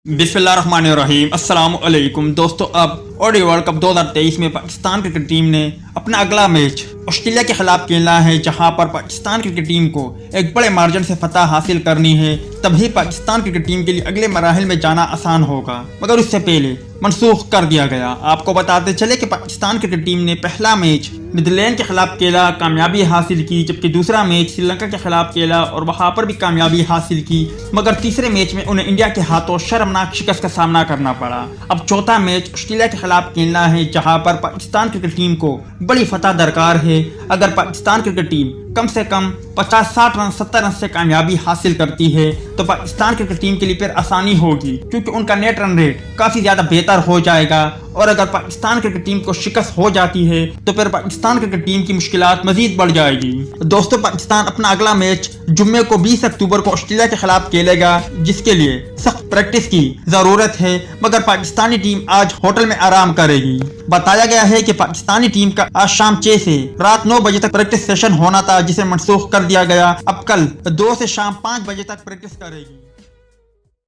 बिस्मिल्लाहिर्रहमानिर्रहीम अस्सलाम वालेकुम दोस्तों। अब ओडी वर्ल्ड कप 2023 में पाकिस्तान क्रिकेट टीम ने अपना अगला मैच ऑस्ट्रेलिया के खिलाफ खेलना है, जहां पर पाकिस्तान क्रिकेट टीम को एक बड़े मार्जिन से फतह हासिल करनी है। तभी पाकिस्तान क्रिकेट टीम के लिए अगले मराहिल में जाना आसान होगा, मगर उससे पहले मनसूख कर दिया गया। आपको बताते चले कि पाकिस्तान क्रिकेट टीम ने पहला मैच नीदरलैंड के खिलाफ खेला, कामयाबी हासिल की, जबकि दूसरा मैच श्रीलंका के खिलाफ खेला और वहां पर भी कामयाबी हासिल की, मगर तीसरे मैच में उन्हें इंडिया के हाथों शर्मनाक शिकस्त का सामना करना पड़ा। अब चौथा मैच ऑस्ट्रेलिया के खिलाफ खेलना है, जहां पर पाकिस्तान क्रिकेट टीम को बड़ी फतह दरकार है। अगर पाकिस्तान क्रिकेट टीम कम से कम 50-60 रन 70 रन से कामयाबी हासिल करती है तो पाकिस्तान क्रिकेट टीम के लिए फिर आसानी होगी, क्योंकि उनका नेट रन रेट काफी ज्यादा बेहतर हो जाएगा। और अगर पाकिस्तान क्रिकेट टीम को शिकस्त हो जाती है तो फिर पाकिस्तान क्रिकेट टीम की मुश्किलात मजीद बढ़ जाएगी। दोस्तों, पाकिस्तान अपना अगला मैच जुम्मे को 20 अक्टूबर को ऑस्ट्रेलिया के खिलाफ खेलेगा, जिसके लिए सख्त प्रैक्टिस की जरूरत है, मगर पाकिस्तानी टीम आज होटल में आराम करेगी। बताया गया है कि पाकिस्तानी टीम का आज शाम 6 से रात 9 बजे तक प्रैक्टिस सेशन होना था, जिसे मनसूख कर दिया गया। अब कल 2 से शाम 5 बजे तक प्रैक्टिस करेगी।